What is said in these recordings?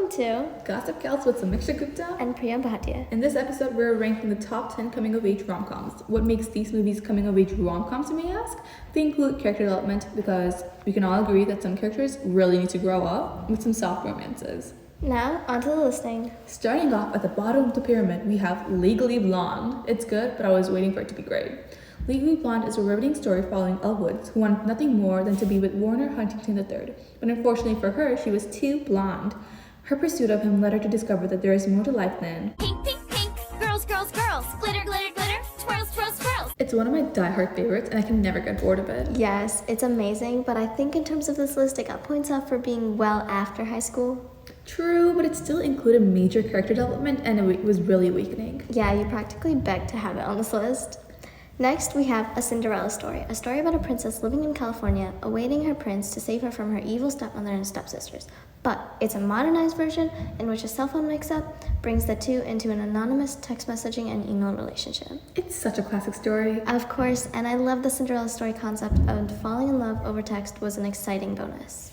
welcome to Gossip Gals with Samiksha Gupta and Priya Bhatia. In this episode, we're ranking the top 10 coming-of-age rom-coms. What makes these movies coming-of-age rom-coms, you may ask? They include character development because we can all agree that some characters really need to grow up, with some soft romances. Now, onto the listing. Starting off at the bottom of the pyramid, we have Legally Blonde. It's good, but I was waiting for it to be great. Legally Blonde is a riveting story following Elle Woods, who wanted nothing more than to be with Warner Huntington III. But unfortunately for her, she was too blonde. Her pursuit of him led her to discover that there is more to life than pink, pink, pink, girls, girls, girls, glitter, glitter, glitter, twirls, twirls, twirls. It's one of my die-hard favorites, and I can never get bored of it. Yes, it's amazing, but I think in terms of this list, it got points off for being well after high school. True, but it still included major character development, and it was really awakening. Yeah, you practically begged to have it on this list. Next, we have A Cinderella Story, a story about a princess living in California, awaiting her prince to save her from her evil stepmother and stepsisters. But it's a modernized version in which a cell phone mix-up brings the two into an anonymous text messaging and email relationship. It's such a classic story. Of course, and I love the Cinderella Story concept of falling in love over text was an exciting bonus.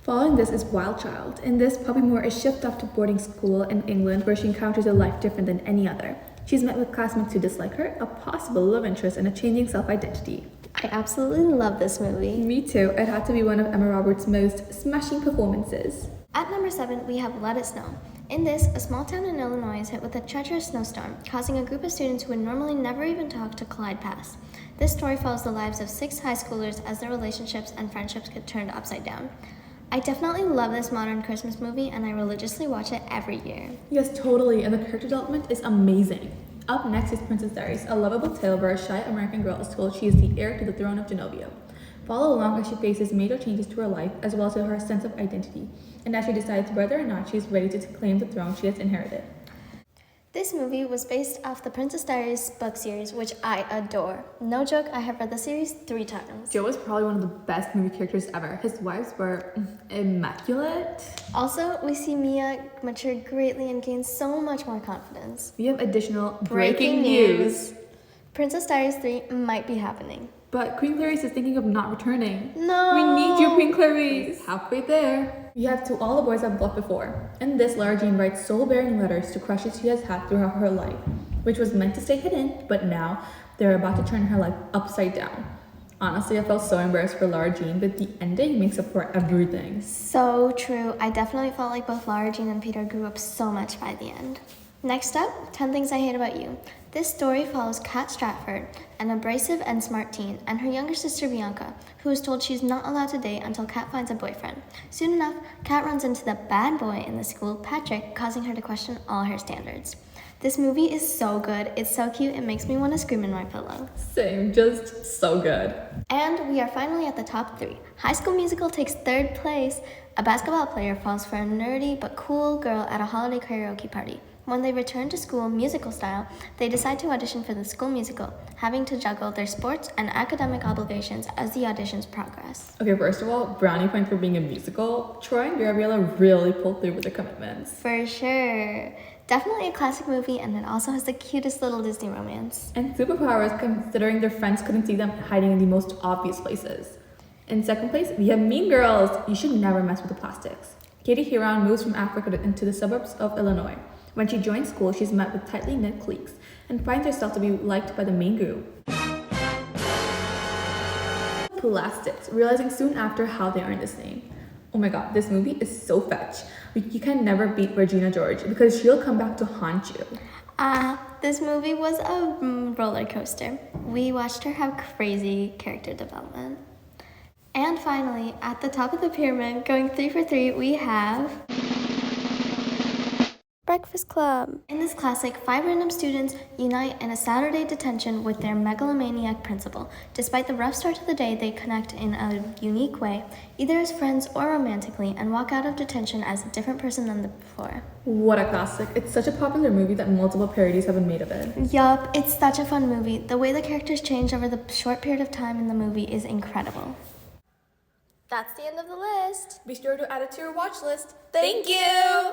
Following this is Wild Child. In this, Poppy Moore is shipped off to boarding school in England where she encounters a life different than any other. She's met with classmates who dislike her, a possible love interest, and a changing self-identity. I absolutely love this movie. Me too. It had to be one of Emma Roberts' most smashing performances. At number 7, we have Let It Snow. In this, a small town in Illinois is hit with a treacherous snowstorm, causing a group of students who would normally never even talk to collide past. This story follows the lives of 6 high schoolers as their relationships and friendships get turned upside down. I definitely love this modern Christmas movie, and I religiously watch it every year. Yes, totally, and the character development is amazing. Up next is Princess Diaries, a lovable tale where a shy American girl is told she is the heir to the throne of Genovia. Follow along as she faces major changes to her life as well as to her sense of identity, and as she decides whether or not she is ready to claim the throne she has inherited. This movie was based off the Princess Diaries book series, which I adore. No joke, I have read the series 3 times. Joe was probably one of the best movie characters ever. His wives were immaculate. Also, we see Mia mature greatly and gain so much more confidence. We have additional breaking news. Princess Diaries 3 might be happening. But Queen Clarice is thinking of not returning. No! We need you, Queen Clarice! Halfway there. We have To All the Boys I've Loved Before. In this, Lara Jean writes soul-bearing letters to crushes she has had throughout her life, which was meant to stay hidden, but now they're about to turn her life upside down. Honestly, I felt so embarrassed for Lara Jean, but the ending makes up for everything. So true. I definitely felt like both Lara Jean and Peter grew up so much by the end. Next up, 10 Things I Hate About You. This story follows Kat Stratford, an abrasive and smart teen, and her younger sister Bianca, who is told she's not allowed to date until Kat finds a boyfriend. Soon enough, Kat runs into the bad boy in the school, Patrick, causing her to question all her standards. This movie is so good. It's so cute. It makes me want to scream in my pillow. Same, just so good. And we are finally at the top 3. High School Musical takes 3rd place. A basketball player falls for a nerdy but cool girl at a holiday karaoke party. When they return to school musical style, they decide to audition for the school musical, having to juggle their sports and academic obligations as the auditions progress. Okay, first of all, brownie point for being a musical. Troy and Gabriella really pulled through with their commitments. For sure. Definitely a classic movie, and it also has the cutest little Disney romance. And superpowers, considering their friends couldn't see them hiding in the most obvious places. In second place, we have Mean Girls. You should never mess with the plastics. Katie Huron moves from Africa into the suburbs of Illinois. When she joins school, she's met with tightly knit cliques and finds herself to be liked by the main group. Plastics, realizing soon after how they earned this name. Oh my god, this movie is so fetch. You can never beat Regina George because she'll come back to haunt you. This movie was a roller coaster. We watched her have crazy character development. And finally, at the top of the pyramid, going 3 for 3, we have Breakfast Club. In this classic, 5 random students unite in a Saturday detention with their megalomaniac principal. Despite the rough start to the day, they connect in a unique way, either as friends or romantically, and walk out of detention as a different person than before. What a classic. It's such a popular movie that multiple parodies have been made of it. Yup, it's such a fun movie. The way the characters change over the short period of time in the movie is incredible. That's the end of the list. Be sure to add it to your watch list. Thank you!